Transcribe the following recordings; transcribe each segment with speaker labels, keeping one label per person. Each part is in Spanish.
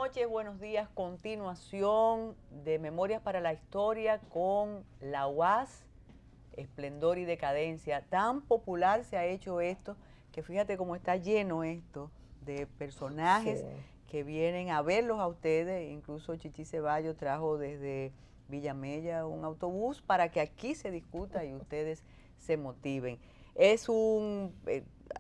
Speaker 1: noches, buenos días. Continuación de Memorias para la Historia con la UAS, Esplendor y Decadencia. Tan popular se ha hecho esto que fíjate cómo está lleno esto de personajes que vienen a verlos a ustedes. Incluso Chichi Ceballos trajo desde Villamella un autobús para que aquí se discuta y ustedes se motiven.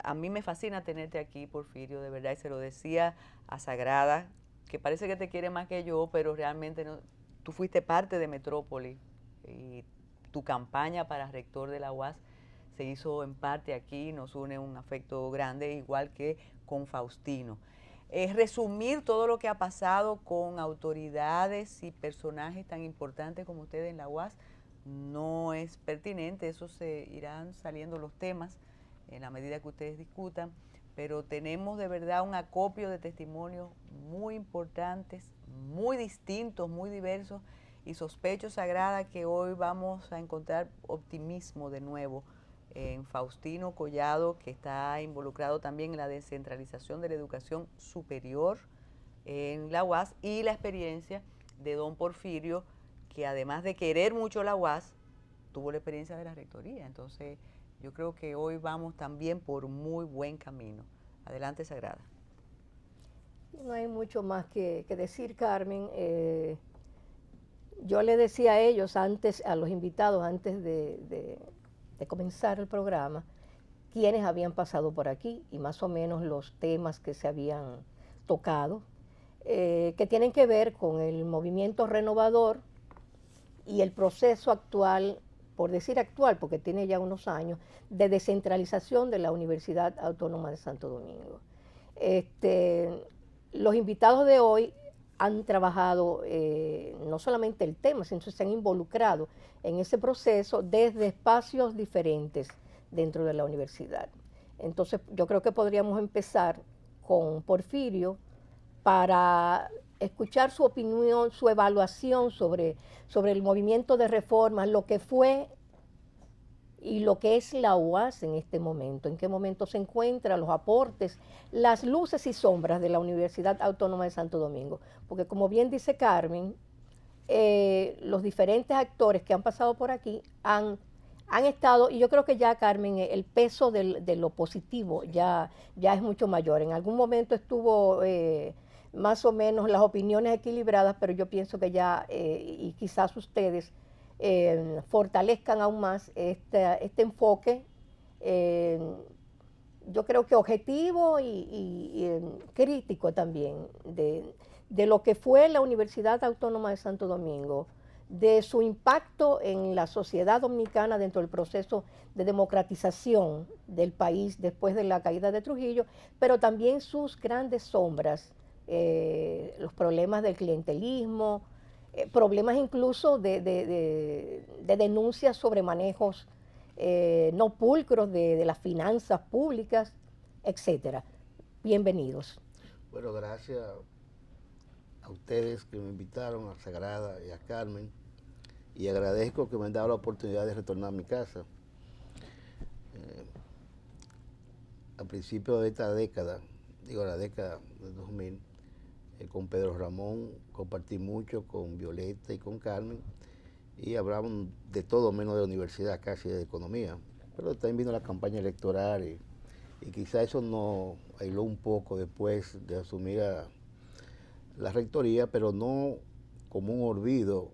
Speaker 1: A mí me fascina tenerte aquí, Porfirio, de verdad, y se lo decía a Sagrada, que parece que te quiere más que yo, pero realmente no. Tú fuiste parte de Metrópoli y tu campaña para rector de la UAS se hizo en parte aquí, nos une un afecto grande, igual que con Faustino. Resumir todo lo que ha pasado con autoridades y personajes tan importantes como ustedes en la UAS no es pertinente, eso se irán saliendo los temas en la medida que ustedes discutan, pero tenemos de verdad un acopio de testimonios muy importantes, muy distintos, muy diversos, y sospecho, Sagrada, que hoy vamos a encontrar optimismo de nuevo en Faustino Collado, que está involucrado también en la descentralización de la educación superior en la UAS, y la experiencia de don Porfirio, que además de querer mucho la UAS, tuvo la experiencia de la rectoría. Entonces, yo creo que hoy vamos también por muy buen camino. Adelante, Sagrada.
Speaker 2: No hay mucho más que decir, Carmen. Yo le decía a ellos antes, a los invitados, antes de comenzar el programa, quiénes habían pasado por aquí y más o menos los temas que se habían tocado, que tienen que ver con el movimiento renovador y el proceso actual, por decir actual, porque tiene ya unos años, de descentralización de la Universidad Autónoma de Santo Domingo. Los invitados de hoy han trabajado no solamente el tema, sino que se han involucrado en ese proceso desde espacios diferentes dentro de la universidad. Entonces, yo creo que podríamos empezar con Porfirio para escuchar su opinión, su evaluación sobre el movimiento de reformas, lo que fue y lo que es la UAS en este momento, en qué momento se encuentra, los aportes, las luces y sombras de la Universidad Autónoma de Santo Domingo. Porque como bien dice Carmen, los diferentes actores que han pasado por aquí han estado, y yo creo que ya, Carmen, el peso de lo positivo ya es mucho mayor. En algún momento estuvo más o menos las opiniones equilibradas, pero yo pienso que ya, y quizás ustedes fortalezcan aún más este enfoque, yo creo que objetivo y crítico también de lo que fue la Universidad Autónoma de Santo Domingo, de su impacto en la sociedad dominicana dentro del proceso de democratización del país después de la caída de Trujillo, pero también sus grandes sombras, los problemas del clientelismo, problemas incluso de denuncias sobre manejos no pulcros de las finanzas públicas, etcétera. Bienvenidos.
Speaker 3: Bueno, gracias a ustedes que me invitaron, a Sagrada y a Carmen, y agradezco que me han dado la oportunidad de retornar a mi casa. A principios de esta década, la década del 2000, con Pedro Ramón compartí mucho, con Violeta y con Carmen, y hablamos de todo menos de la universidad, casi de economía. Pero también vino la campaña electoral y quizá eso nos aisló un poco después de asumir la rectoría, pero no como un olvido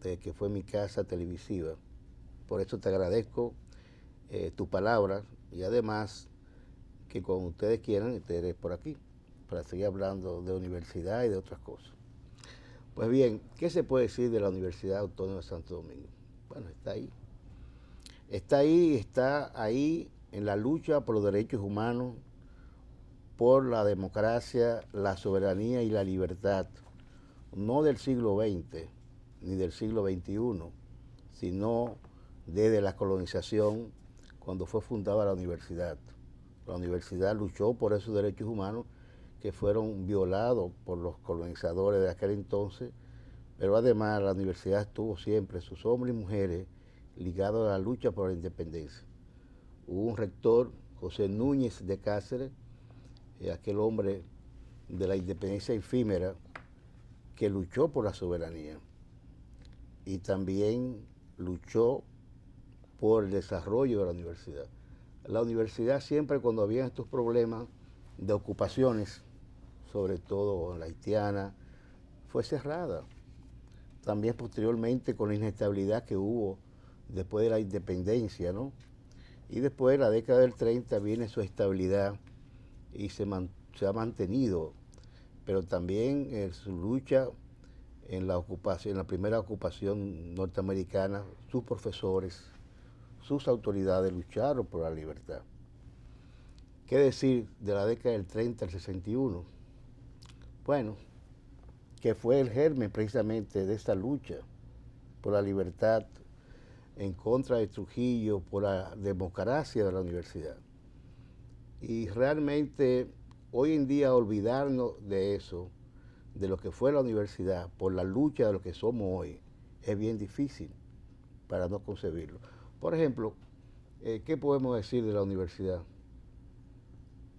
Speaker 3: de que fue mi casa televisiva. Por eso te agradezco tus palabras y además que cuando ustedes quieran estaré por aquí para seguir hablando de universidad y de otras cosas. Pues bien, ¿qué se puede decir de la Universidad Autónoma de Santo Domingo? Bueno, está ahí. Está ahí en la lucha por los derechos humanos, por la democracia, la soberanía y la libertad, no del siglo XX ni del siglo XXI, sino desde la colonización, cuando fue fundada la universidad. La universidad luchó por esos derechos humanos que fueron violados por los colonizadores de aquel entonces, pero además la universidad estuvo siempre, sus hombres y mujeres, ligados a la lucha por la independencia. Hubo un rector, José Núñez de Cáceres, aquel hombre de la independencia efímera, que luchó por la soberanía y también luchó por el desarrollo de la universidad. La universidad siempre, cuando había estos problemas de ocupaciones, sobre todo la haitiana, fue cerrada. También posteriormente con la inestabilidad que hubo después de la independencia, ¿no? Y después de la década del 30 viene su estabilidad y se ha mantenido, pero también su lucha en la ocupación, en la primera ocupación norteamericana, sus profesores, sus autoridades lucharon por la libertad. ¿Qué decir de la década del 30 al 61? Bueno, que fue el germen precisamente de esta lucha por la libertad en contra de Trujillo, por la democracia de la universidad. Y realmente hoy en día olvidarnos de eso, de lo que fue la universidad, por la lucha de lo que somos hoy, es bien difícil para no concebirlo. Por ejemplo, ¿qué podemos decir de la universidad?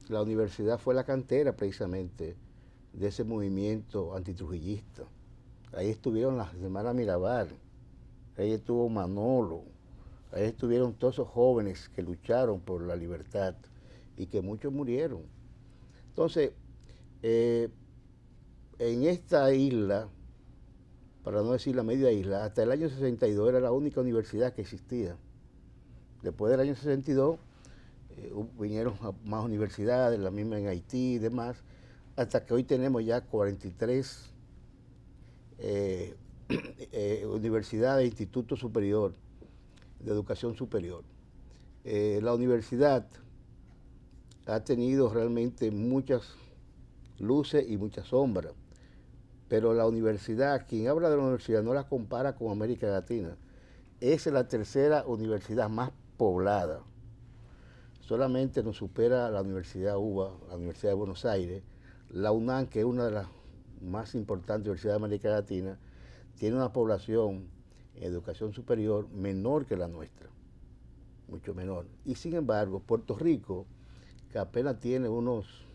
Speaker 3: La universidad fue la cantera precisamente de ese movimiento antitrujillista. Ahí estuvieron las hermanas Mirabal, ahí estuvo Manolo, ahí estuvieron todos esos jóvenes que lucharon por la libertad y que muchos murieron. Entonces, en esta isla, para no decir la media isla, hasta el año 62 era la única universidad que existía. Después del año 62 vinieron más universidades, la misma en Haití y demás, hasta que hoy tenemos ya 43 universidades e institutos superior de educación superior. La universidad ha tenido realmente muchas luces y muchas sombras, pero la universidad, quien habla de la universidad no la compara con América Latina. Es la tercera universidad más poblada. Solamente nos supera la Universidad UBA, la Universidad de Buenos Aires. La UNAM, que es una de las más importantes universidades de América Latina, tiene una población en educación superior menor que la nuestra, mucho menor. Y sin embargo, Puerto Rico, que apenas tiene unos,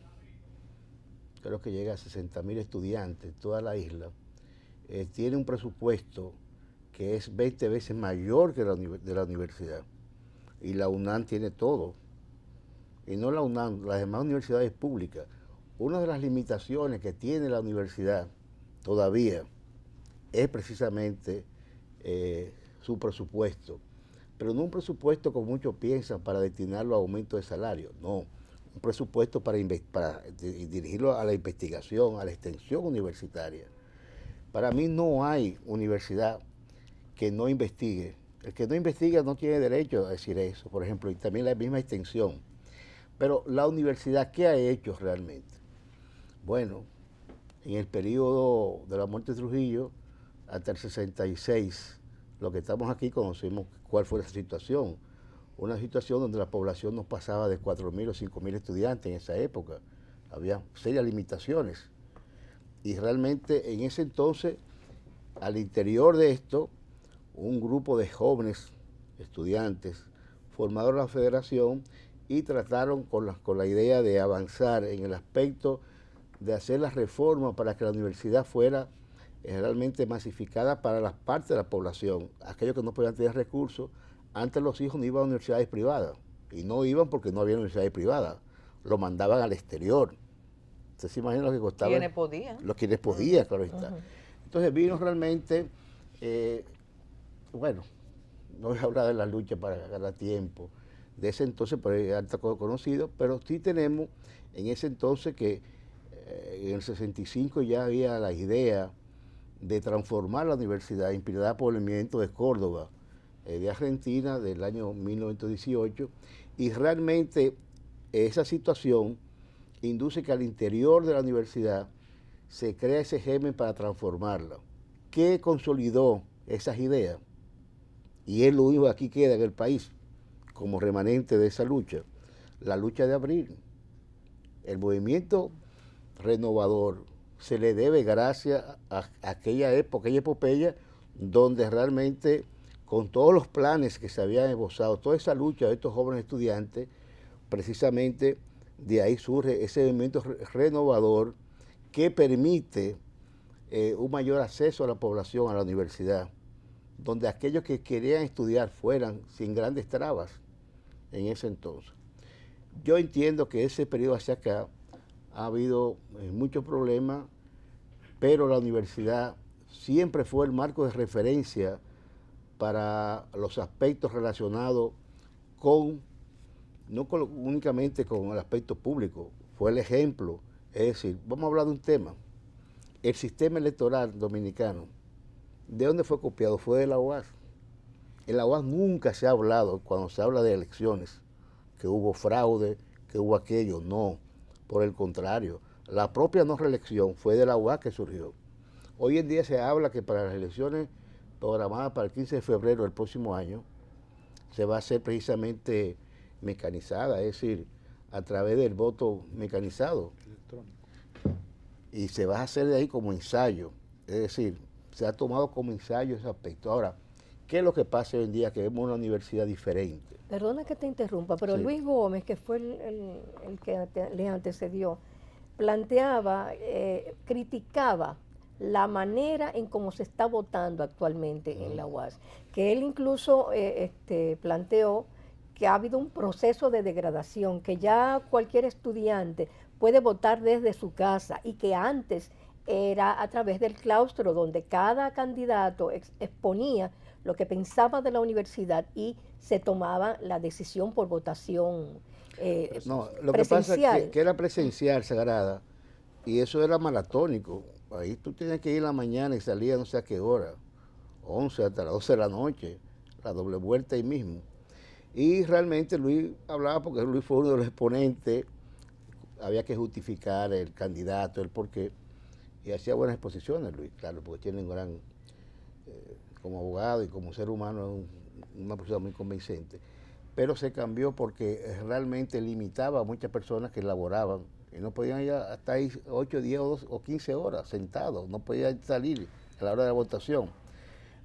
Speaker 3: creo que llega a 60.000 estudiantes, toda la isla, tiene un presupuesto que es 20 veces mayor que de la universidad. Y la UNAM tiene todo. Y no la UNAM, las demás universidades públicas. Una de las limitaciones que tiene la universidad todavía es precisamente su presupuesto. Pero no un presupuesto como muchos piensan para destinarlo a aumento de salario, no. Un presupuesto para dirigirlo a la investigación, a la extensión universitaria. Para mí no hay universidad que no investigue. El que no investiga no tiene derecho a decir eso, por ejemplo, y también la misma extensión. Pero la universidad, ¿qué ha hecho realmente? Bueno, en el periodo de la muerte de Trujillo, hasta el 66, lo que estamos aquí conocemos cuál fue esa situación. Una situación donde la población no pasaba de 4.000 o 5.000 estudiantes en esa época. Había serias limitaciones. Y realmente en ese entonces, al interior de esto, un grupo de jóvenes estudiantes formaron la federación y trataron con la idea de avanzar en el aspecto de hacer las reformas para que la universidad fuera realmente masificada para las partes de la población. Aquellos que no podían tener recursos, antes los hijos no iban a universidades privadas, y no iban porque no había universidades privadas, lo mandaban al exterior. ¿Usted se imagina lo que costaba?
Speaker 1: ¿Quiénes podían?
Speaker 3: Quienes podían, claro está. Entonces vino realmente, bueno, no voy a hablar de la lucha para ganar tiempo, de ese entonces, pero es alto conocido, pero sí tenemos en ese entonces que en el 65 ya había la idea de transformar la universidad, inspirada por el movimiento de Córdoba, de Argentina, del año 1918, y realmente esa situación induce que al interior de la universidad se crea ese germen para transformarla. ¿Qué consolidó esas ideas? Y es lo único que aquí queda en el país, como remanente de esa lucha, la lucha de abril. El movimiento renovador se le debe gracias a aquella época, aquella epopeya, donde realmente con todos los planes que se habían esbozado, toda esa lucha de estos jóvenes estudiantes, precisamente de ahí surge ese movimiento renovador que permite un mayor acceso a la población a la universidad, donde aquellos que querían estudiar fueran sin grandes trabas en ese entonces. Yo entiendo que ese periodo hacia acá ha habido muchos problemas, pero la universidad siempre fue el marco de referencia para los aspectos relacionados no únicamente con el aspecto público, fue el ejemplo. Es decir, vamos a hablar de un tema, el sistema electoral dominicano. ¿De dónde fue copiado? Fue de la UAS. En la UAS nunca se ha hablado, cuando se habla de elecciones, que hubo fraude, que hubo aquello. No, por el contrario. La propia no reelección fue de la UAS que surgió. Hoy en día se habla que para las elecciones programadas para el 15 de febrero del próximo año, se va a hacer precisamente mecanizada, es decir, a través del voto mecanizado. Electrónico. Y se va a hacer de ahí como ensayo, es decir, se ha tomado como ensayo ese aspecto. Ahora, ¿qué es lo que pasa hoy en día? Que vemos una universidad diferente.
Speaker 2: Perdona que te interrumpa, pero sí. Luis Gómez, que fue el que le antecedió, planteaba, criticaba la manera en cómo se está votando actualmente en la UAS, que él incluso planteó que ha habido un proceso de degradación, que ya cualquier estudiante puede votar desde su casa y que antes era a través del claustro, donde cada candidato exponía lo que pensaba de la universidad y se tomaba la decisión por votación
Speaker 3: no, lo presencial. Que pasa es que era presencial, Sagrada, y eso era maratónico. Ahí tú tenías que ir en la mañana y salía no sé a qué hora, 11 hasta las 12 de la noche, la doble vuelta ahí mismo. Y realmente Luis hablaba, porque Luis fue uno de los exponentes, había que justificar el candidato, el porqué, y hacía buenas exposiciones Luis, claro, porque tiene un gran, como abogado y como ser humano, una persona muy convincente. Pero se cambió porque realmente limitaba a muchas personas que laboraban y no podían ir hasta ahí 8, 10 o 15 horas sentados, no podían salir a la hora de la votación.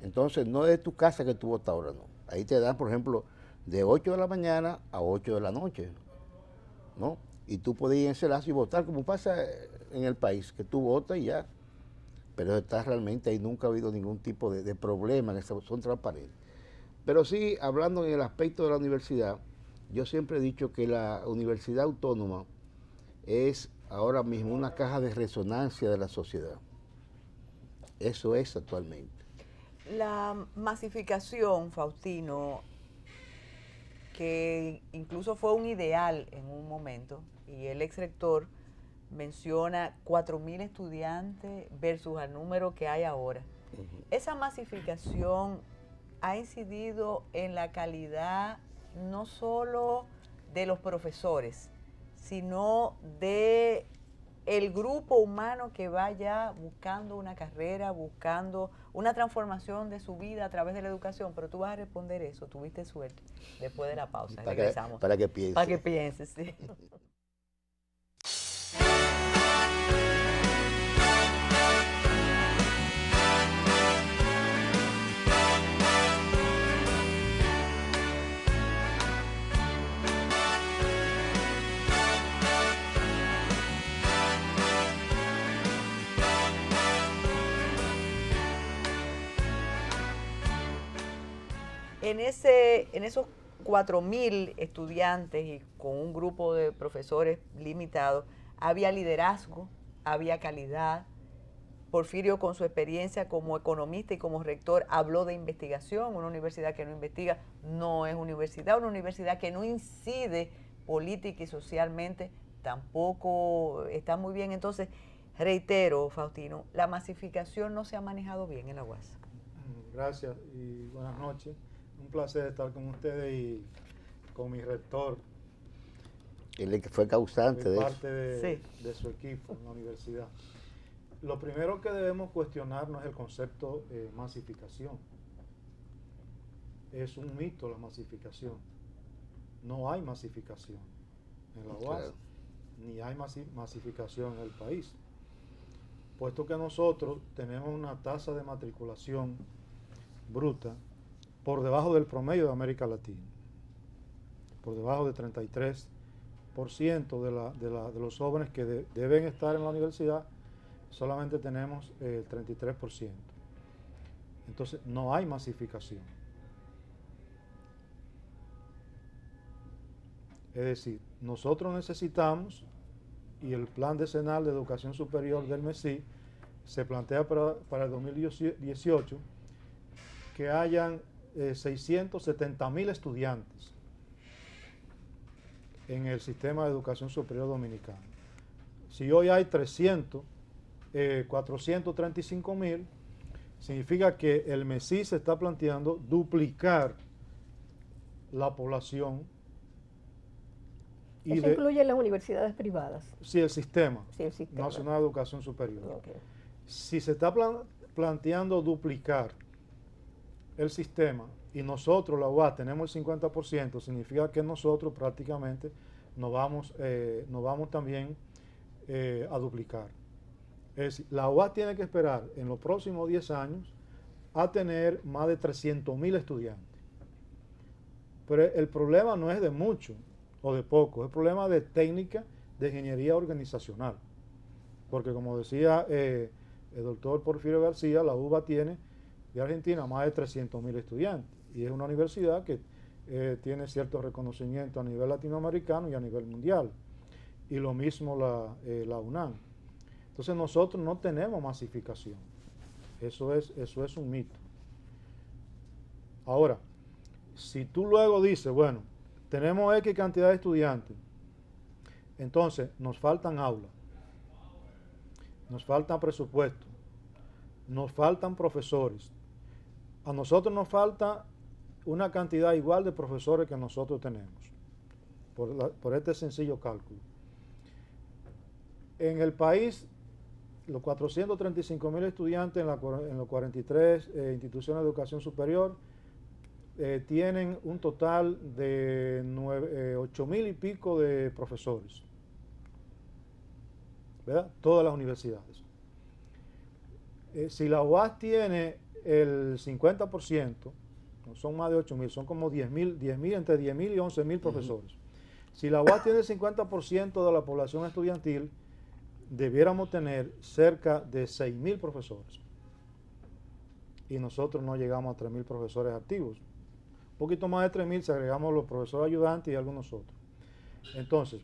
Speaker 3: Entonces, no es de tu casa que tú votas ahora, no. Ahí te dan, por ejemplo, de 8 de la mañana a 8 de la noche, ¿no? Y tú puedes ir en ese lazo y votar, como pasa en el país, que tú votas y ya. Pero está realmente ahí, nunca ha habido ningún tipo de problema, son transparentes. Pero sí, hablando en el aspecto de la universidad, yo siempre he dicho que la Universidad Autónoma es ahora mismo una caja de resonancia de la sociedad. Eso es actualmente.
Speaker 1: La masificación, Faustino, que incluso fue un ideal en un momento, y el ex rector menciona 4.000 estudiantes versus el número que hay ahora. Esa masificación ha incidido en la calidad no solo de los profesores, sino de el grupo humano que vaya buscando una carrera, buscando una transformación de su vida a través de la educación. Pero tú vas a responder eso, tuviste suerte. Después de la pausa, regresamos.
Speaker 3: Para que pienses.
Speaker 1: Para que pienses, sí. En esos 4.000 estudiantes y con un grupo de profesores limitado, había liderazgo, había calidad. Porfirio, con su experiencia como economista y como rector, habló de investigación. Una universidad que no investiga no es universidad. Una universidad que no incide política y socialmente tampoco está muy bien. Entonces, reitero, Faustino, la masificación no se ha manejado bien en la UAS.
Speaker 4: Gracias y buenas noches. Un placer estar con ustedes y con mi rector.
Speaker 3: Él que fue causante de
Speaker 4: parte de su equipo en la universidad. Lo primero que debemos cuestionar no es el concepto masificación. Es un mito la masificación. No hay masificación en la UAS, claro, ni hay masificación en el país. Puesto que nosotros tenemos una tasa de matriculación bruta por debajo del promedio de América Latina, por debajo de 33% de los jóvenes que deben estar en la universidad solamente tenemos el 33%. Entonces, no hay masificación. Es decir, nosotros necesitamos, y el plan decenal de educación superior del MESI se plantea para el 2018, que hayan 670,000 estudiantes en el sistema de educación superior dominicano. Si hoy hay 435,000, significa que el MESI se está planteando duplicar la población.
Speaker 2: Eso incluye las universidades privadas.
Speaker 4: Sí, el sistema,
Speaker 2: el sistema
Speaker 4: nacional de educación superior.
Speaker 2: Okay.
Speaker 4: Si se está planteando duplicar el sistema y nosotros, la UAS, tenemos el 50%, significa que nosotros prácticamente nos vamos también a duplicar. Es decir, la UAS tiene que esperar en los próximos 10 años a tener más de 300,000 estudiantes. Pero el problema no es de mucho o de poco, es el problema de técnica de ingeniería organizacional. Porque como decía el doctor Porfirio García, la UBA tiene de Argentina más de 300,000 estudiantes y es una universidad que tiene cierto reconocimiento a nivel latinoamericano y a nivel mundial. Y lo mismo la UNAM. Entonces nosotros no tenemos masificación. Eso es un mito. Ahora, si tú luego dices, bueno, tenemos X cantidad de estudiantes, entonces nos faltan aulas, nos faltan presupuestos, nos faltan profesores. A nosotros nos falta una cantidad igual de profesores que nosotros tenemos, por este sencillo cálculo. En el país, los 435,000 estudiantes en los 43 instituciones de educación superior tienen un total de 8,000 y pico de profesores, ¿verdad? Todas las universidades. Si la UAS tiene el 50%, no son más de 8,000, son como 10,000, entre 10,000 y 11,000 profesores. Si la UAS tiene el 50% de la población estudiantil, debiéramos tener cerca de 6,000 profesores. Y nosotros no llegamos a 3,000 profesores activos. Un poquito más de 3,000 si agregamos los profesores ayudantes y algunos otros. Entonces,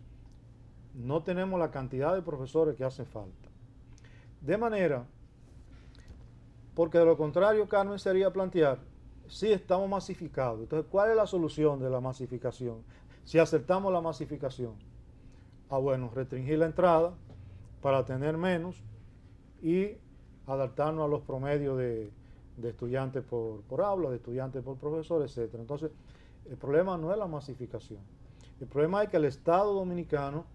Speaker 4: no tenemos la cantidad de profesores que hacen falta. De manera, porque de lo contrario, Carmen, sería plantear, sí estamos masificados. Entonces, ¿cuál es la solución de la masificación? Si aceptamos la masificación, bueno, restringir la entrada para tener menos y adaptarnos a los promedios de estudiantes por aula, de estudiantes por profesor, etc. Entonces, el problema no es la masificación. El problema es que el Estado dominicano,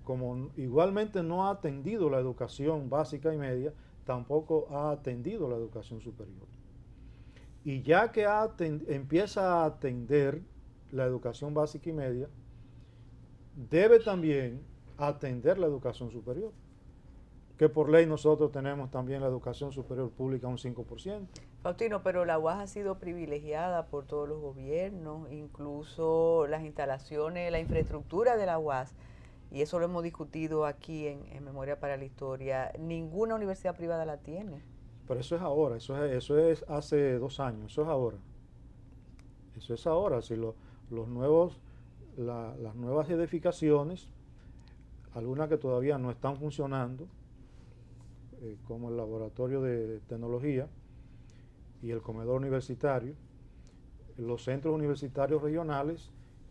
Speaker 4: como igualmente no ha atendido la educación básica y media, tampoco ha atendido la educación superior. Y ya que empieza a atender la educación básica y media, debe también atender la educación superior, que por ley nosotros tenemos también la educación superior pública un 5%.
Speaker 1: Faustino, pero la UAS ha sido privilegiada por todos los gobiernos, incluso las instalaciones, la infraestructura de la UAS, y eso lo hemos discutido aquí en Memoria para la Historia. Ninguna universidad privada la tiene.
Speaker 4: Pero eso es ahora, eso es hace 2 años, eso es ahora. Eso es ahora, si las nuevas edificaciones, algunas que todavía no están funcionando, como el laboratorio de tecnología y el comedor universitario, los centros universitarios regionales,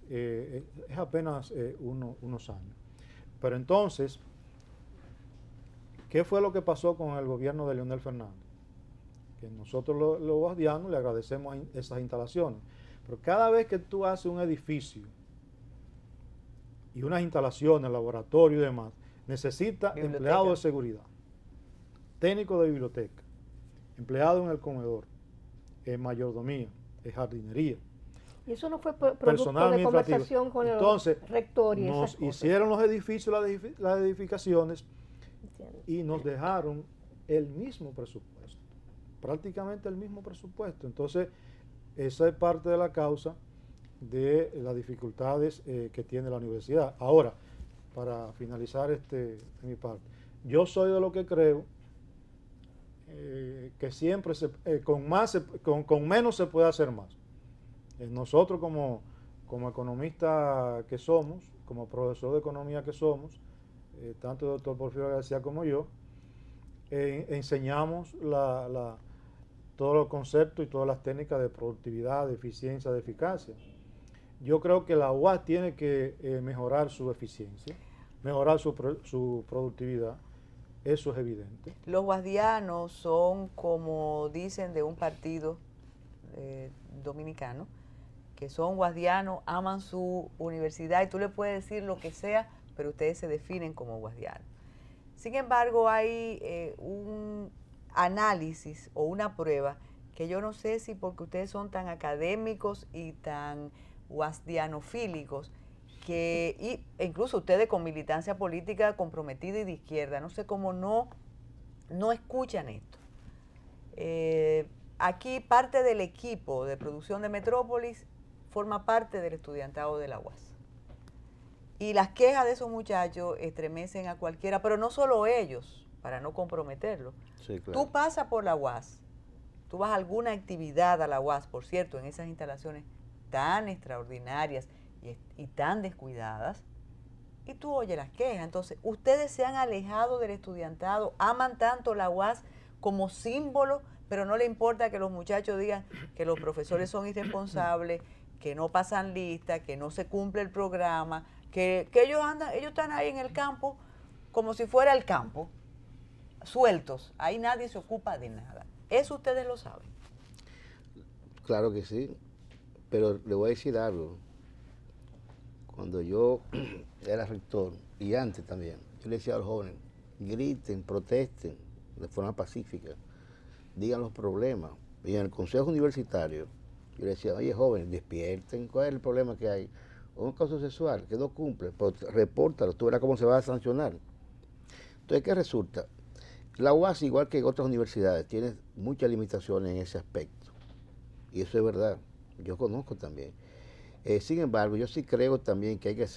Speaker 4: es apenas unos años. Pero entonces, ¿qué fue lo que pasó con el gobierno de Leonel Fernández? Que nosotros los guardianos le agradecemos esas instalaciones, pero cada vez que tú haces un edificio y unas instalaciones, laboratorio y demás, necesita empleados de seguridad, técnico de biblioteca, empleado en el comedor, en mayordomía, en jardinería.
Speaker 2: Y eso no fue producto de conversación con el rector y
Speaker 4: nos hicieron los edificios, las edificaciones, y nos dejaron el mismo presupuesto, prácticamente el mismo presupuesto. Entonces, esa es parte de la causa de las dificultades que tiene la universidad. Ahora, para finalizar mi parte, yo soy de lo que creo que siempre con menos se puede hacer más. Nosotros como economistas que somos, como profesor de economía que somos, tanto el doctor Porfirio García como yo, enseñamos todos los conceptos y todas las técnicas de productividad, de eficiencia, de eficacia. Yo creo que la UAS tiene que mejorar su eficiencia, mejorar su productividad. Eso es evidente.
Speaker 1: Los guasdianos son, como dicen, de un partido dominicano, que son guasdianos, aman su universidad y tú le puedes decir lo que sea, pero ustedes se definen como guasdianos. Sin embargo, hay un análisis o una prueba que yo no sé si porque ustedes son tan académicos y tan guasdianofílicos, e incluso ustedes con militancia política comprometida y de izquierda, no sé cómo no escuchan esto. Aquí parte del equipo de producción de Metrópolis forma parte del estudiantado de la UAS. Y las quejas de esos muchachos estremecen a cualquiera, pero no solo ellos, para no comprometerlo.
Speaker 3: Sí, claro.
Speaker 1: Tú pasas por la UAS, tú vas a alguna actividad a la UAS, por cierto, en esas instalaciones tan extraordinarias y tan descuidadas, y tú oyes las quejas. Entonces, ustedes se han alejado del estudiantado, aman tanto la UAS como símbolo, pero no le importa que los muchachos digan que los profesores son irresponsables, que no pasan lista, que no se cumple el programa, que ellos están ahí en el campo como si fuera el campo, sueltos, ahí nadie se ocupa de nada. Eso ustedes lo saben.
Speaker 3: Claro que sí, pero le voy a decir algo. Cuando yo era rector, y antes también, yo le decía a los jóvenes, griten, protesten de forma pacífica, digan los problemas. Y en el consejo universitario, yo le decía, oye, jóvenes, despierten, ¿cuál es el problema que hay? Un caso sexual que no cumple, pues repórtalo, tú verás cómo se va a sancionar. Entonces, ¿qué resulta? La UAS, igual que otras universidades, tiene muchas limitaciones en ese aspecto. Y eso es verdad, yo conozco también. Sin embargo, yo sí creo también que hay que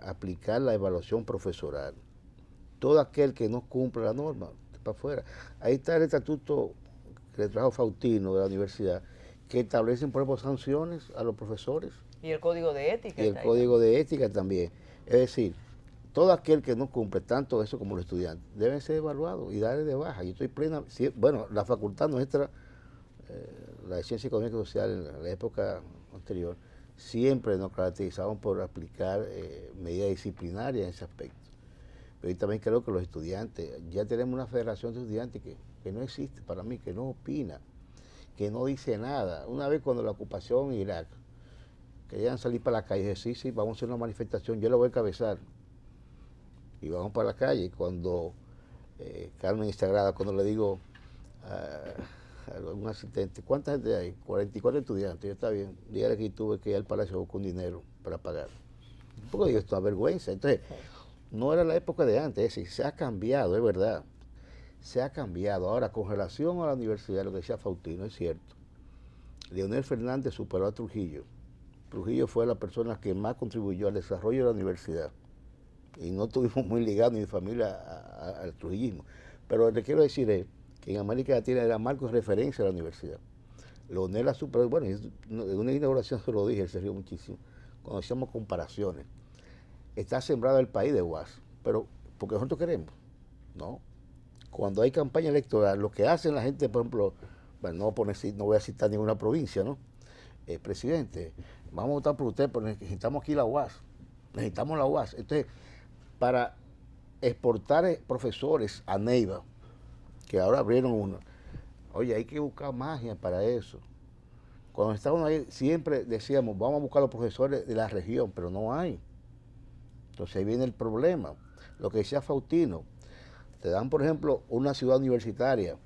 Speaker 3: aplicar la evaluación profesoral. Todo aquel que no cumple la norma, para afuera. Ahí está el estatuto que le trajo Faustino de la universidad, que establecen, por ejemplo, sanciones a los profesores.
Speaker 1: Y el código de ética.
Speaker 3: Y el código de ética también. Es decir, todo aquel que no cumple, tanto eso como los estudiantes, deben ser evaluados y darle de baja. Yo estoy plena, bueno, la facultad nuestra, la de Ciencia Económica y Social en la época anterior, siempre nos caracterizaban por aplicar medidas disciplinarias en ese aspecto. Pero yo también creo que los estudiantes, ya tenemos una federación de estudiantes que no existe para mí, que no opina, que no dice nada. Una vez cuando la ocupación en Irak, querían salir para la calle, dije, sí, vamos a hacer una manifestación, yo la voy a encabezar. Y vamos para la calle. Cuando Carmen y Sagrada, cuando le digo a un asistente, ¿cuánta gente hay? 44 estudiantes, yo está bien, dígale que tuve que ir al palacio buscar un dinero para pagar. Porque digo, esto da vergüenza. Entonces, no era la época de antes, es decir, se ha cambiado, es verdad. Se ha cambiado. Ahora, con relación a la universidad, lo que decía Faustino, es cierto. Leonel Fernández superó a Trujillo. Trujillo fue la persona que más contribuyó al desarrollo de la universidad. Y no estuvimos muy ligados ni de familia al trujillismo. Pero lo que quiero decir es que en América Latina era marco de referencia a la universidad. Leonel la superó, bueno, en una inauguración se lo dije, él se rió muchísimo, cuando hacíamos comparaciones. Está sembrado el país de UAS, pero porque nosotros queremos, ¿no? Cuando hay campaña electoral, lo que hacen la gente, por ejemplo, bueno, no voy a citar ninguna provincia, ¿no? Presidente, vamos a votar por usted, pero necesitamos aquí la UAS, necesitamos la UAS. Entonces, para exportar profesores a Neiva, que ahora abrieron uno, oye, hay que buscar magia para eso. Cuando estábamos ahí, siempre decíamos, vamos a buscar los profesores de la región, pero no hay. Entonces ahí viene el problema. Lo que decía Faustino, te dan, por ejemplo, una ciudad universitaria,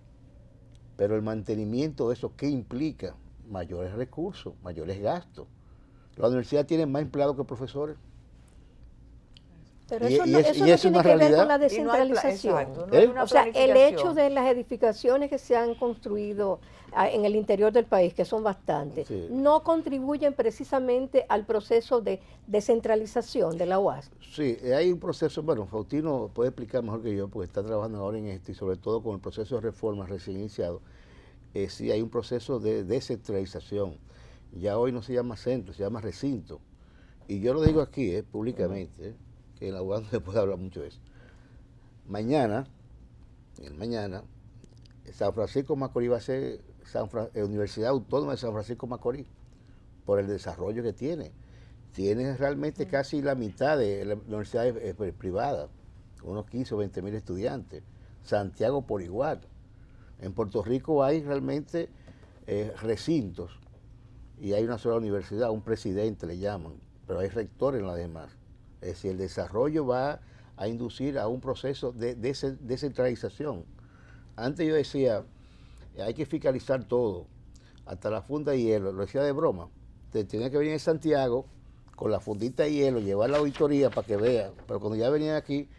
Speaker 3: pero el mantenimiento de eso, ¿qué implica? Mayores recursos, mayores gastos. La universidad tiene más empleados que profesores.
Speaker 2: Pero
Speaker 3: Y-
Speaker 2: eso
Speaker 3: y
Speaker 2: no,
Speaker 3: es-
Speaker 2: eso
Speaker 3: y
Speaker 2: no
Speaker 3: es
Speaker 2: tiene
Speaker 3: una
Speaker 2: que ver
Speaker 3: realidad.
Speaker 2: con la
Speaker 1: Y no hay
Speaker 2: descentralización.
Speaker 1: exacto, no hay una
Speaker 2: O sea, el
Speaker 1: planificación.
Speaker 2: hecho de las edificaciones que se han construido en el interior del país, que son bastantes,
Speaker 3: Sí.
Speaker 2: no contribuyen precisamente al proceso de descentralización de la UAS.
Speaker 3: Sí, hay un proceso, bueno, Faustino puede explicar mejor que yo, porque está trabajando ahora en esto y sobre todo con el proceso de reforma recién iniciado. Sí, hay un proceso de descentralización. Ya hoy no se llama centro, se llama recinto. Y yo lo digo aquí, públicamente, que en la UAS no se puede hablar mucho de eso. Mañana, San Francisco de Macorís va a ser Universidad Autónoma de San Francisco de Macorís, por el desarrollo que tiene. Tiene realmente casi la mitad de la universidad privada, unos 15 o 20 mil estudiantes. Santiago por igual. En Puerto Rico hay realmente recintos y hay una sola universidad, un presidente le llaman, pero hay rectores en las demás. Es decir, el desarrollo va a inducir a un proceso de descentralización. Antes yo decía, hay que fiscalizar todo, hasta la funda de hielo, lo decía de broma. Te tenía que venir en Santiago con la fundita de hielo, llevar la auditoría para que vean, pero cuando ya venían aquí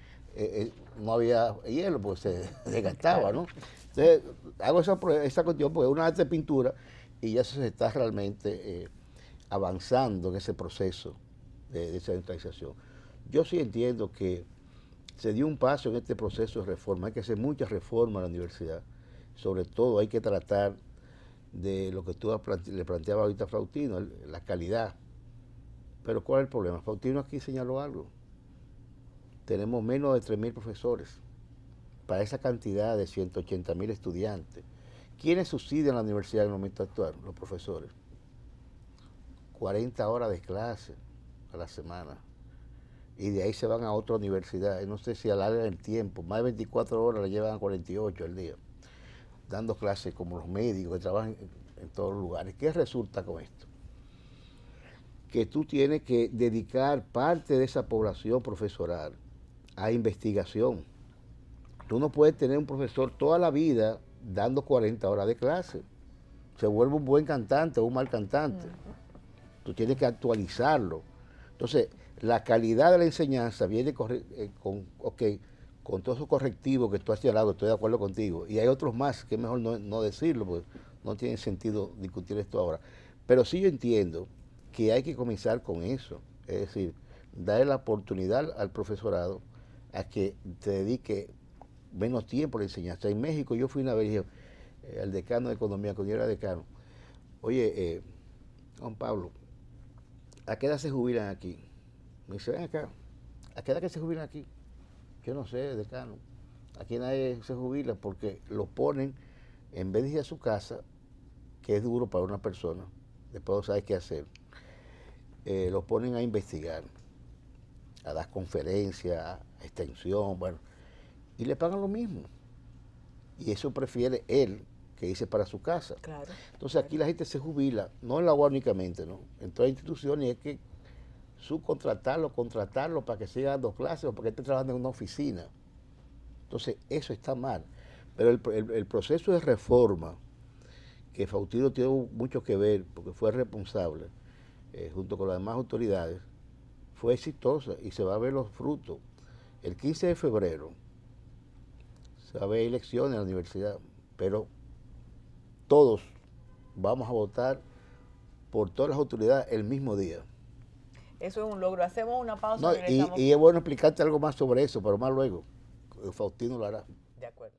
Speaker 3: no había hielo, pues se desgastaba, ¿no? Entonces, hago esa cuestión porque es una arte de pintura y ya se está realmente avanzando en ese proceso de descentralización. Yo sí entiendo que se dio un paso en este proceso de reforma, hay que hacer muchas reformas a la universidad, sobre todo hay que tratar de lo que tú le planteabas ahorita a Faustino, la calidad. Pero ¿cuál es el problema? Faustino aquí señaló algo. Tenemos menos de 3.000 profesores para esa cantidad de 180.000 estudiantes. ¿Quiénes subsidian la universidad en el momento actual? Los profesores. 40 horas de clase a la semana. Y de ahí se van a otra universidad. Y no sé si alargan el tiempo. Más de 24 horas le llevan a 48 al día. Dando clases como los médicos que trabajan en todos los lugares. ¿Qué resulta con esto? Que tú tienes que dedicar parte de esa población profesoral a investigación. Tú no puedes tener un profesor toda la vida dando 40 horas de clase. Se vuelve un buen cantante o un mal cantante. Tú tienes que actualizarlo. Entonces, la calidad de la enseñanza viene con todos esos correctivos que tú has señalado, estoy de acuerdo contigo. Y hay otros más, que es mejor no decirlo, porque no tiene sentido discutir esto ahora. Pero sí yo entiendo que hay que comenzar con eso. Es decir, darle la oportunidad al profesorado a que te dedique menos tiempo a la enseñanza. En México yo fui una vez y dije al decano de economía, cuando yo era decano, oye, Juan Pablo, ¿a qué edad se jubilan aquí? Me dice, ven acá, ¿a qué edad que se jubilan aquí? Yo no sé, decano. Aquí nadie se jubila porque lo ponen, en vez de ir a su casa, que es duro para una persona, después no sabe qué hacer, lo ponen a investigar, a dar conferencias, a extensión, bueno, y le pagan lo mismo. Y eso prefiere él que irse para su casa.
Speaker 1: Claro.
Speaker 3: Entonces aquí la gente se jubila, no en la UAS únicamente, ¿no? En todas las instituciones hay que contratarlo para que siga dando clases o porque esté trabajando en una oficina. Entonces eso está mal. Pero el proceso de reforma, que Faustino tiene mucho que ver, porque fue responsable, junto con las demás autoridades, fue exitosa y se va a ver los frutos. El 15 de febrero se va a ver elecciones en la universidad, pero todos vamos a votar por todas las autoridades el mismo día.
Speaker 1: Eso es un logro. Hacemos una pausa.
Speaker 3: No, y es bueno explicarte algo más sobre eso, pero más luego. Faustino lo hará.
Speaker 1: De acuerdo.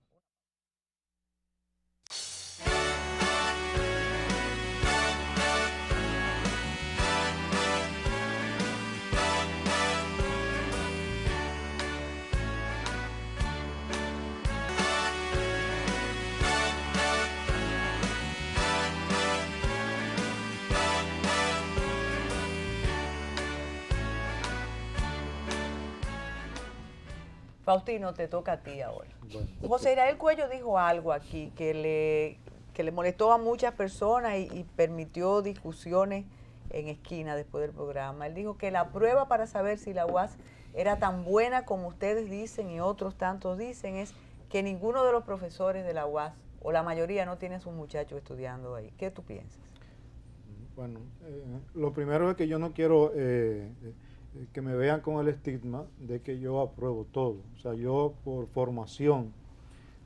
Speaker 1: Faustino, te toca a ti ahora.
Speaker 4: Bueno,
Speaker 1: José Israel Cuello dijo algo aquí que le molestó a muchas personas y permitió discusiones en esquina después del programa. Él dijo que la prueba para saber si la UAS era tan buena como ustedes dicen y otros tantos dicen es que ninguno de los profesores de la UAS o la mayoría no tiene a sus muchachos estudiando ahí. ¿Qué tú piensas?
Speaker 4: bueno, lo primero es que yo no quiero que me vean con el estigma de que yo apruebo todo. O sea, yo por formación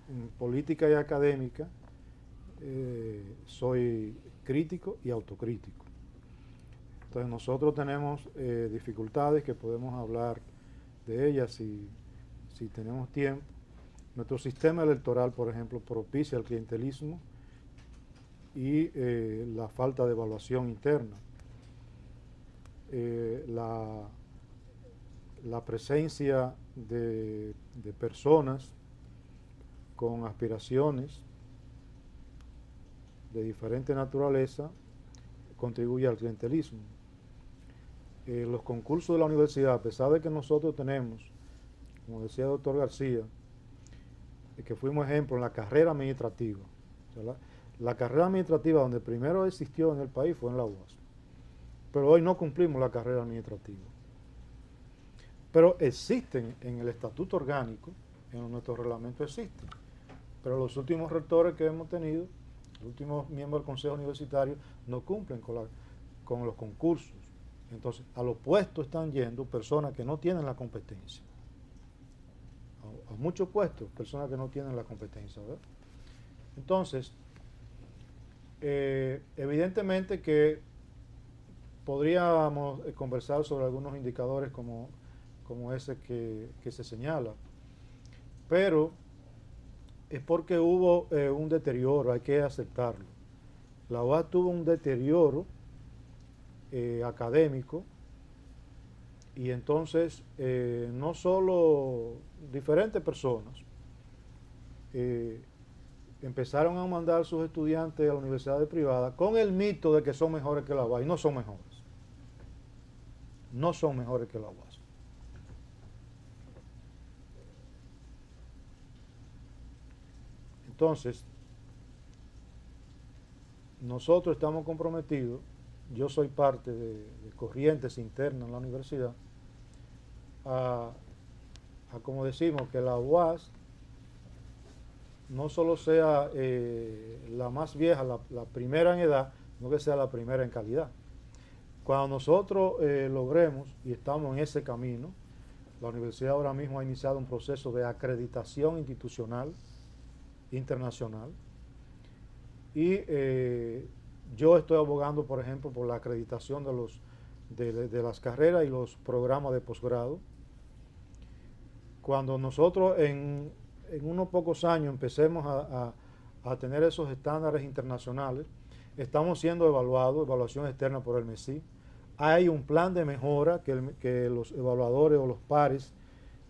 Speaker 4: en política y académica soy crítico y autocrítico. Entonces nosotros tenemos dificultades que podemos hablar de ellas si tenemos tiempo. Nuestro sistema electoral, por ejemplo, propicia el clientelismo y la falta de evaluación interna. La presencia de personas con aspiraciones de diferente naturaleza contribuye al clientelismo. Los concursos de la universidad, a pesar de que nosotros tenemos, como decía el doctor García, que fuimos ejemplo en la carrera administrativa. O sea, la carrera administrativa donde primero existió en el país fue en la UAS. Pero hoy no cumplimos la carrera administrativa. Pero existen en el estatuto orgánico, en nuestro reglamento existen. Pero los últimos rectores que hemos tenido, los últimos miembros del Consejo Universitario, no cumplen con los concursos. Entonces, a los puestos están yendo personas que no tienen la competencia. A muchos puestos, personas que no tienen la competencia, ¿verdad? Entonces, evidentemente que podríamos conversar sobre algunos indicadores como ese que se señala, pero es porque hubo un deterioro, hay que aceptarlo. La UAS tuvo un deterioro académico y entonces no solo diferentes personas empezaron a mandar sus estudiantes a la universidad privada con el mito de que son mejores que la UAS y no son mejores. No son mejores que la UAS. Entonces, nosotros estamos comprometidos, yo soy parte de corrientes internas en la universidad, a como decimos, que la UAS no solo sea la más vieja, la primera en edad, sino que sea la primera en calidad. Cuando nosotros logremos, y estamos en ese camino, la universidad ahora mismo ha iniciado un proceso de acreditación institucional internacional y yo estoy abogando, por ejemplo, por la acreditación de las carreras y los programas de posgrado. Cuando nosotros en unos pocos años empecemos a tener esos estándares internacionales, estamos siendo evaluados, evaluación externa por el MESI. Hay un plan de mejora que los evaluadores o los pares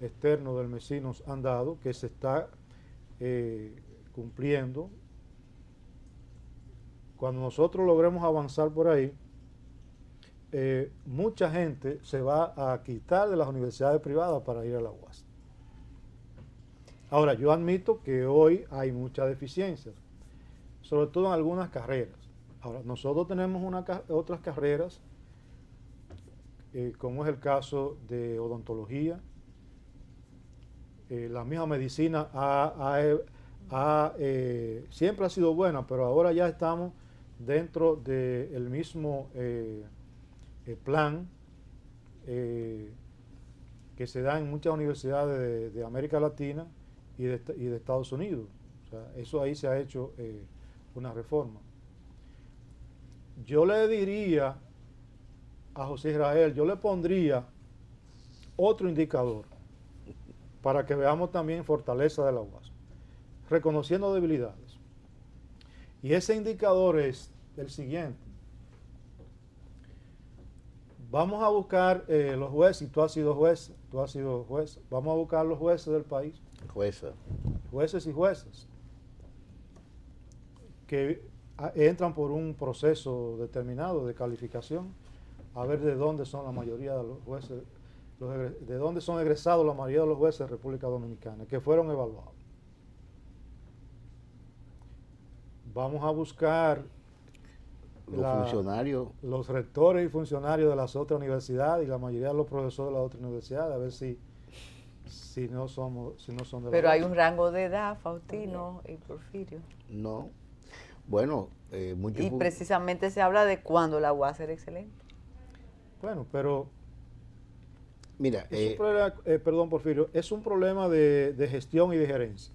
Speaker 4: externos del MESI nos han dado, que se está cumpliendo. Cuando nosotros logremos avanzar por ahí, mucha gente se va a quitar de las universidades privadas para ir a la UAS. Ahora, yo admito que hoy hay muchas deficiencias, sobre todo en algunas carreras. Ahora, nosotros tenemos otras carreras, como es el caso de odontología. La misma medicina siempre ha sido buena, pero ahora ya estamos dentro del mismo plan que se da en muchas universidades de América Latina y de Estados Unidos. O sea, eso ahí se ha hecho una reforma. Yo le diría a José Israel, yo le pondría otro indicador para que veamos también fortaleza de la UAS, reconociendo debilidades. Y ese indicador es el siguiente. Vamos a buscar los jueces, y tú has sido juez, vamos a buscar los jueces del país. Jueces y juezas que entran por un proceso determinado de calificación, a ver de dónde son la mayoría de los jueces, de dónde son egresados la mayoría de los jueces de República Dominicana, que fueron evaluados. Vamos a buscar los rectores y funcionarios de las otras universidades y la mayoría de los profesores de las otras universidades, a ver si no son de la
Speaker 1: Pero hay
Speaker 4: UAS.
Speaker 1: un rango de edad, Faustino y Porfirio.
Speaker 3: No. Bueno,
Speaker 1: y precisamente se habla de cuando la UAS era excelente.
Speaker 4: Bueno, pero
Speaker 3: Mira,
Speaker 4: Es un problema, perdón, Porfirio, es un problema de gestión y de gerencia.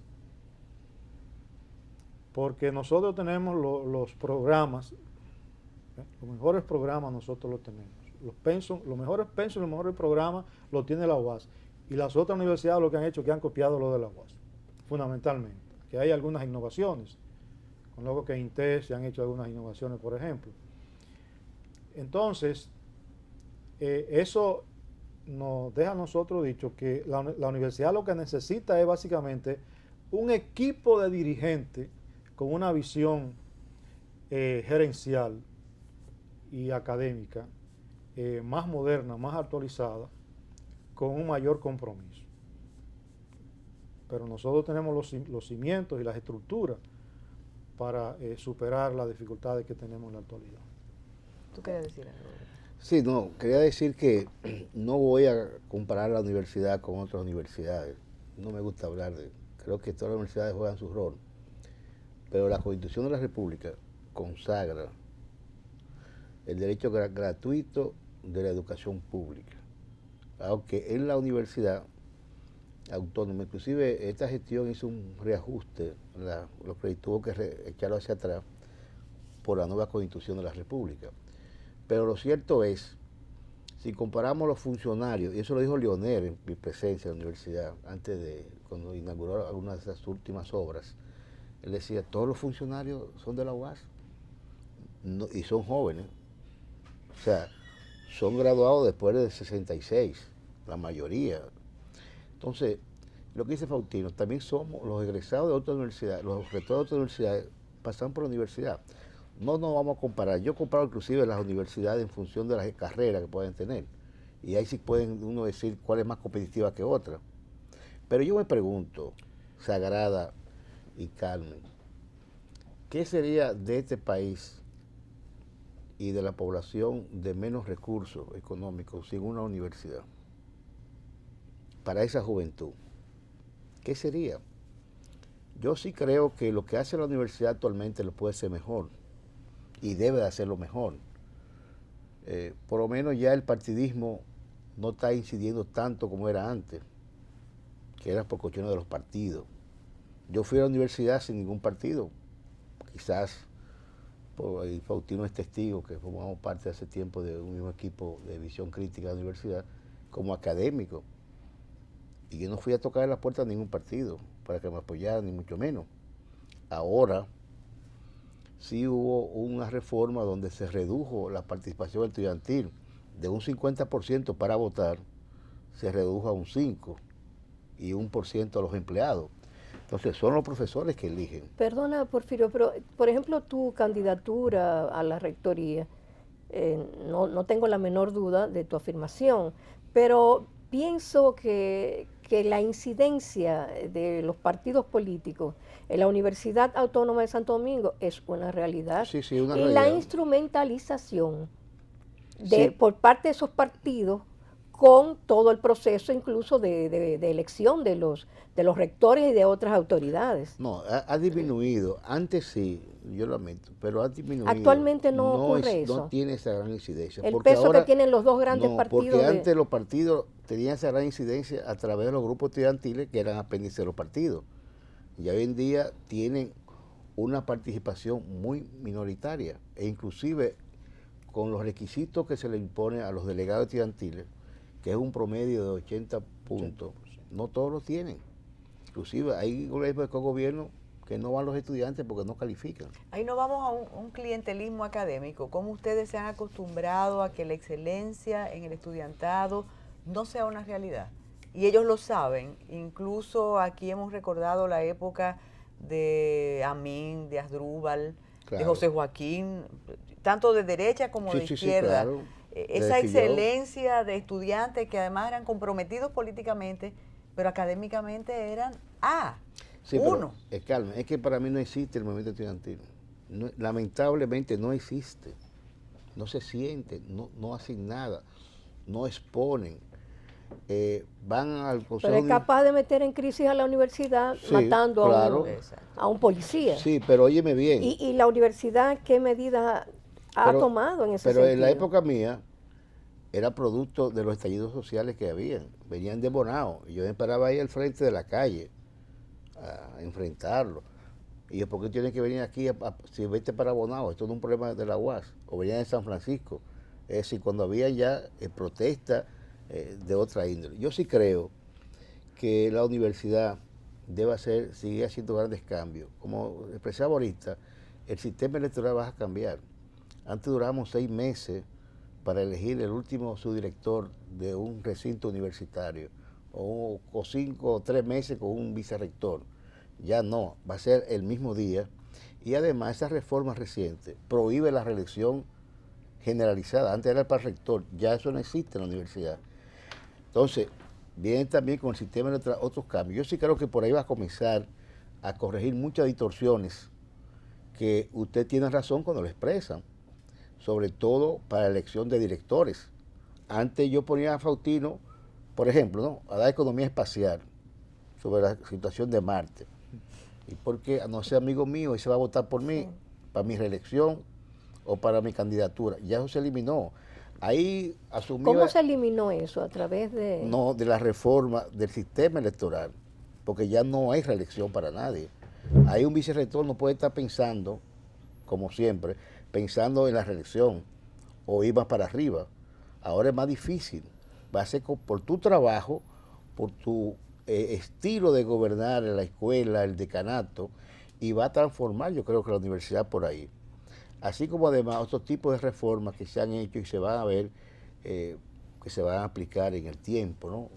Speaker 4: Porque nosotros tenemos los programas, los mejores programas nosotros los tenemos. Los mejores pensos y los mejores programas los tiene la UAS. Y las otras universidades lo que han hecho es que han copiado lo de la UAS, fundamentalmente. Que hay algunas innovaciones. Con lo que INTES se han hecho algunas innovaciones, por ejemplo. Entonces, eso nos deja a nosotros dicho que la universidad lo que necesita es básicamente un equipo de dirigentes con una visión gerencial y académica más moderna, más actualizada, con un mayor compromiso. Pero nosotros tenemos los cimientos y las estructuras para superar las dificultades que tenemos en la actualidad.
Speaker 1: ¿Tú querías decir algo?
Speaker 3: sí, no, quería decir que no voy a comparar la universidad con otras universidades. No me gusta hablar de... Creo que todas las universidades juegan su rol. Pero la Constitución de la República consagra el derecho gratuito de la educación pública. Aunque en la universidad autónoma, inclusive esta gestión hizo un reajuste, los que tuvo que echarlo hacia atrás por la nueva Constitución de la República. Pero lo cierto es, si comparamos los funcionarios, y eso lo dijo Leonel en mi presencia en la universidad, antes de, cuando inauguró algunas de esas últimas obras, él decía, todos los funcionarios son de la UAS, no, y son jóvenes, o sea, son graduados después de 66, la mayoría. Entonces, lo que dice Faustino, también somos los egresados de otras universidades, los rectores de otras universidades pasan por la universidad. No nos vamos a comparar. Yo comparo inclusive las universidades en función de las carreras que pueden tener. Y ahí sí pueden uno decir cuál es más competitiva que otra. Pero yo me pregunto, Sagrada y Carmen, ¿qué sería de este país y de la población de menos recursos económicos sin una universidad? Para esa juventud, ¿qué sería? Yo sí creo que lo que hace la universidad actualmente lo puede ser mejor y debe de hacerlo mejor. Por lo menos ya el partidismo no está incidiendo tanto como era antes, que era por cuestiones de los partidos. Yo fui a la universidad sin ningún partido, quizás, y Faustino es testigo, que formamos parte hace tiempo de un mismo equipo de visión crítica de la universidad, como académico. Y yo no fui a tocar la puerta de ningún partido para que me apoyaran, ni mucho menos. Ahora sí hubo una reforma donde se redujo la participación estudiantil de un 50% para votar, se redujo a un 5% y 1% a los empleados. Entonces son los profesores que eligen.
Speaker 2: Perdona, Porfirio, pero por ejemplo tu candidatura a la rectoría, no tengo la menor duda de tu afirmación, pero pienso que la incidencia de los partidos políticos en la Universidad Autónoma de Santo Domingo es una realidad.
Speaker 3: Sí, sí, una
Speaker 2: y
Speaker 3: realidad.
Speaker 2: La instrumentalización
Speaker 3: Sí.
Speaker 2: por parte de esos partidos con todo el proceso incluso de elección de los rectores y de otras autoridades.
Speaker 3: No, ha disminuido. Antes sí, yo lamento, pero ha disminuido.
Speaker 2: Actualmente no ocurre eso.
Speaker 3: No tiene esa gran incidencia.
Speaker 2: El
Speaker 3: porque
Speaker 2: peso
Speaker 3: ahora,
Speaker 2: que tienen los dos grandes
Speaker 3: no,
Speaker 2: partidos.
Speaker 3: porque antes los partidos tenían esa gran incidencia a través de los grupos estudiantiles que eran apéndices de los partidos. Y hoy en día tienen una participación muy minoritaria e inclusive con los requisitos que se le impone a los delegados estudiantiles, que es un promedio de 80 puntos, no todos lo tienen. Inclusive hay gobiernos que no van los estudiantes porque no califican.
Speaker 1: Ahí nos vamos a un clientelismo académico. ¿Cómo ustedes se han acostumbrado a que la excelencia en el estudiantado no sea una realidad? Y ellos lo saben. Incluso aquí hemos recordado la época de Amín, de Asdrúbal,
Speaker 3: Claro.
Speaker 1: de José Joaquín, tanto de derecha como de
Speaker 3: Sí,
Speaker 1: izquierda.
Speaker 3: claro.
Speaker 1: Esa
Speaker 3: Desde Filló.
Speaker 1: excelencia de estudiantes que además eran comprometidos políticamente, pero académicamente eran
Speaker 3: Sí,
Speaker 1: uno.
Speaker 3: pero, Carmen, es que para mí no existe el movimiento estudiantil. Lamentablemente no existe. No se siente, no hacen nada, no exponen. Van al consejo.
Speaker 2: Pero es capaz de meter en crisis a la universidad
Speaker 3: Sí,
Speaker 2: matando
Speaker 3: claro.
Speaker 2: a un policía.
Speaker 3: Sí, pero óyeme bien.
Speaker 2: ¿Y la universidad qué medidas ha
Speaker 3: Pero-
Speaker 2: tomado en ese
Speaker 3: Pero
Speaker 2: sentido?
Speaker 3: en la época mía, era producto de los estallidos sociales que habían. Venían de Bonao. Y yo me paraba ahí al frente de la calle a enfrentarlo. Y yo, ¿por qué tienen que venir aquí si vete para Bonao? Esto no es un problema de la UAS. O venían de San Francisco. Es decir, cuando había ya protesta de otra índole. Yo sí creo que la universidad debe seguir haciendo grandes cambios. Como expresaba ahorita, el sistema electoral va a cambiar. Antes durábamos 6 meses para elegir el último subdirector de un recinto universitario, o 5 o 3 meses con un vicerrector. Ya no, va a ser el mismo día. Y además esa reforma reciente prohíbe la reelección generalizada. Antes era para el rector, ya eso no existe en la universidad. Entonces, vienen también con el sistema de otros cambios. Yo sí creo que por ahí va a comenzar a corregir muchas distorsiones que usted tiene razón cuando lo expresan, sobre todo para la elección de directores. Antes yo ponía a Faustino, por ejemplo, ¿no?, a dar economía espacial sobre la situación de Marte. Y porque a no ser amigo mío y se va a votar por mí, para mi reelección o para mi candidatura. Ya eso se eliminó. Ahí asumió...
Speaker 2: ¿Cómo se eliminó eso? ¿A través de...?
Speaker 3: No, de la reforma del sistema electoral, porque ya no hay reelección para nadie. Ahí un vicerrector no puede estar pensando, como siempre, pensando en la reelección o ir más para arriba. Ahora es más difícil. Va a ser por tu trabajo, por tu estilo de gobernar en la escuela, el decanato, y va a transformar, yo creo que la universidad por ahí. Así como además otros tipos de reformas que se han hecho y se van a ver, que se van a aplicar en el tiempo, ¿no?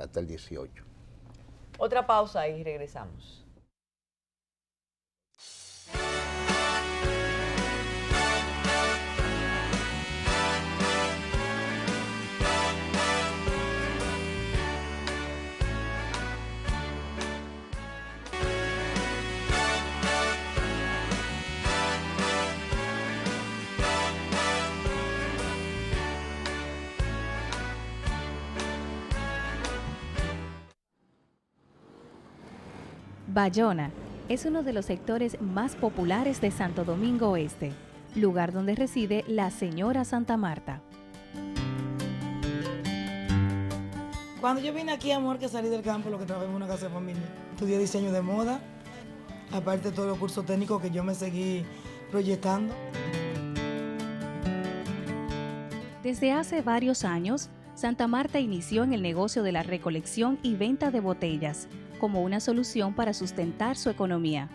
Speaker 3: Hasta el 18.
Speaker 1: Otra pausa y regresamos.
Speaker 5: Bayona es uno de los sectores más populares de Santo Domingo Oeste, lugar donde reside la señora Santa Marta.
Speaker 6: Cuando yo vine aquí, amor, que salí del campo, lo que trabajé en una casa de familia, estudié diseño de moda, aparte de todos los cursos técnicos que yo me seguí proyectando.
Speaker 5: Desde hace varios años, Santa Marta inició en el negocio de la recolección y venta de botellas, como una solución para sustentar su economía.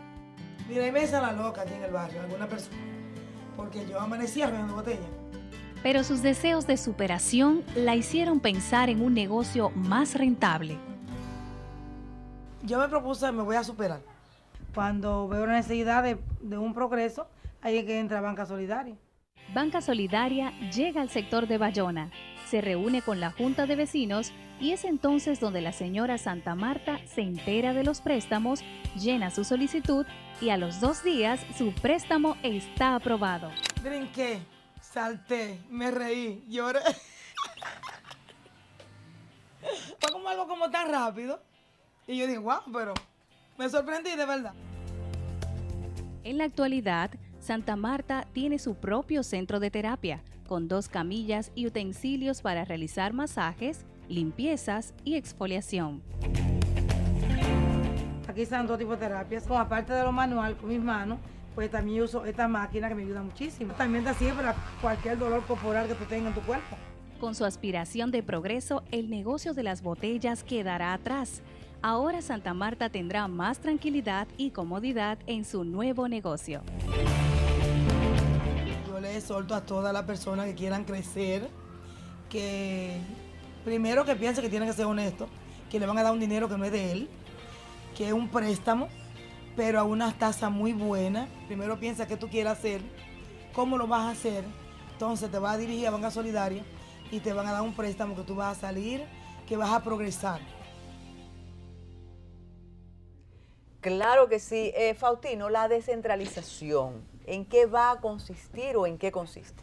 Speaker 6: Mira, y ves a la loca aquí en el barrio, alguna persona, porque yo amanecía vendiendo botellas.
Speaker 5: Pero sus deseos de superación la hicieron pensar en un negocio más rentable.
Speaker 6: Yo me propuse, me voy a superar. Cuando veo la necesidad de un progreso, ahí es que entra Banca Solidaria.
Speaker 5: Banca Solidaria llega al sector de Bayona, se reúne con la Junta de Vecinos y es entonces donde la señora Santa Marta se entera de los préstamos, llena su solicitud y a los 2 días su préstamo está aprobado.
Speaker 6: Brinqué, salté, me reí, lloré. Fue como algo como tan rápido. Y yo dije, wow, pero me sorprendí de verdad.
Speaker 5: En la actualidad, Santa Marta tiene su propio centro de terapia, con 2 camillas y utensilios para realizar masajes, limpiezas y exfoliación.
Speaker 6: Aquí están 2 tipos de terapias. Como aparte de lo manual con mis manos, pues también uso esta máquina que me ayuda muchísimo. También te sirve para cualquier dolor corporal que tú tengas en tu cuerpo.
Speaker 5: Con su aspiración de progreso, el negocio de las botellas quedará atrás. Ahora Santa Marta tendrá más tranquilidad y comodidad en su nuevo negocio.
Speaker 6: Yo le exhorto a todas las personas que quieran crecer, que primero que piensen que tienen que ser honestos, que le van a dar un dinero que no es de él, que es un préstamo, pero a una tasa muy buena. Primero piensa qué tú quieres hacer, cómo lo vas a hacer, entonces te vas a dirigir a Banca Solidaria y te van a dar un préstamo que tú vas a salir, que vas a progresar.
Speaker 1: Claro que sí. Faustino, la descentralización, ¿en qué va a consistir o en qué consiste?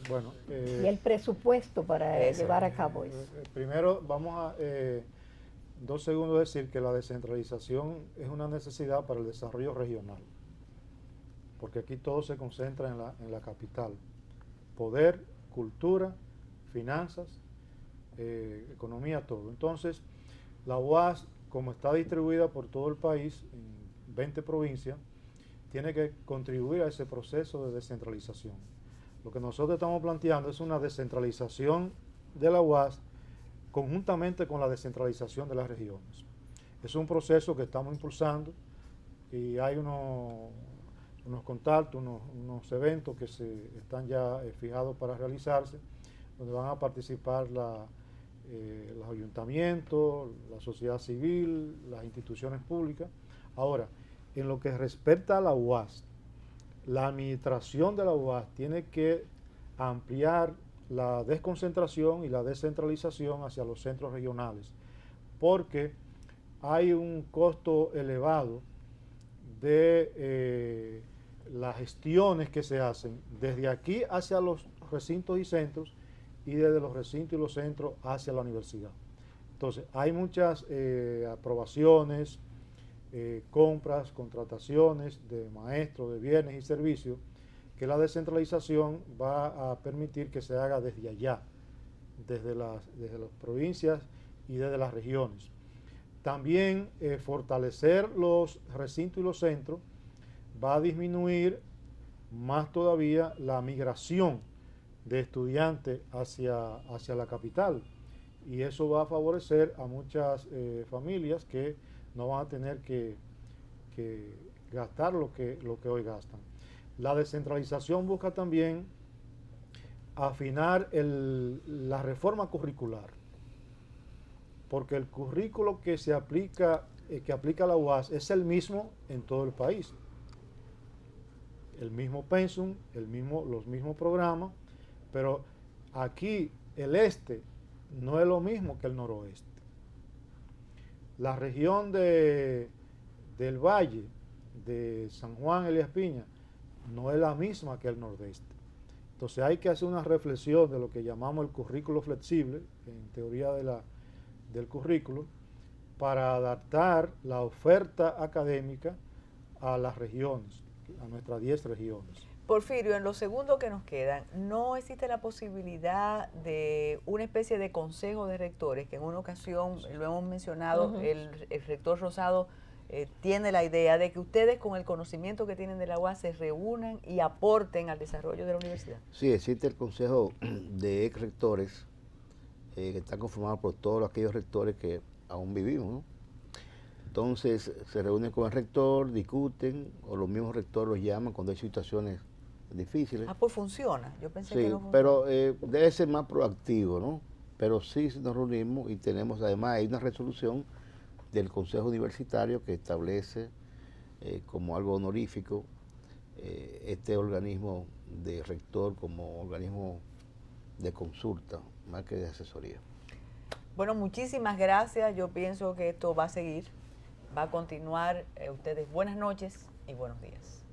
Speaker 4: Bueno,
Speaker 2: Y el presupuesto para
Speaker 1: Eso.
Speaker 2: llevar a cabo eso.
Speaker 4: primero vamos a 2 segundos decir que la descentralización es una necesidad para el desarrollo regional, porque aquí todo se concentra en la capital. Poder, cultura, finanzas, economía, todo. Entonces, la UAS, como está distribuida por todo el país, en 20 provincias, tiene que contribuir a ese proceso de descentralización. Lo que nosotros estamos planteando es una descentralización de la UAS conjuntamente con la descentralización de las regiones. Es un proceso que estamos impulsando y hay unos contactos, unos eventos que están ya fijados para realizarse, donde van a participar los ayuntamientos, la sociedad civil, las instituciones públicas. Ahora, en lo que respecta a la UAS, la administración de la UAS tiene que ampliar la desconcentración y la descentralización hacia los centros regionales, porque hay un costo elevado de las gestiones que se hacen desde aquí hacia los recintos y centros y desde los recintos y los centros hacia la universidad. Entonces, hay muchas aprobaciones, compras, contrataciones de maestros, de bienes y servicios, que la descentralización va a permitir que se haga desde allá, desde las provincias y desde las regiones. También fortalecer los recintos y los centros va a disminuir más todavía la migración de estudiantes hacia la capital, y eso va a favorecer a muchas familias que no van a tener que gastar lo que hoy gastan. La descentralización busca también afinar la reforma curricular, porque el currículo que se aplica, que aplica la UAS es el mismo en todo el país. El mismo pensum, los mismos programas, pero aquí el este no es lo mismo que el noroeste. La región del Valle, de San Juan, Elías Piña, no es la misma que el nordeste. Entonces hay que hacer una reflexión de lo que llamamos el currículo flexible, en teoría del currículo, para adaptar la oferta académica a las regiones, a nuestras 10 regiones.
Speaker 1: Porfirio, en los segundos que nos quedan, ¿no existe la posibilidad de una especie de consejo de rectores, que en una ocasión, lo hemos mencionado, el rector Rosado tiene la idea de que ustedes, con el conocimiento que tienen de la UAS, se reúnan y aporten al desarrollo de la universidad?
Speaker 3: Sí, existe el consejo de ex rectores, que está conformado por todos aquellos rectores que aún vivimos, ¿no? Entonces se reúnen con el rector, discuten, o los mismos rectores los llaman cuando hay situaciones difíciles.
Speaker 1: Ah, pues funciona. Yo pensé
Speaker 3: Sí,
Speaker 1: que no funcionaba.
Speaker 3: pero debe ser más proactivo, ¿no? Pero sí nos reunimos y tenemos, además, hay una resolución del Consejo Universitario que establece como algo honorífico este organismo de rector como organismo de consulta, más que de asesoría.
Speaker 1: Bueno, muchísimas gracias. Yo pienso que esto va a seguir, va a continuar. Ustedes, buenas noches y buenos días.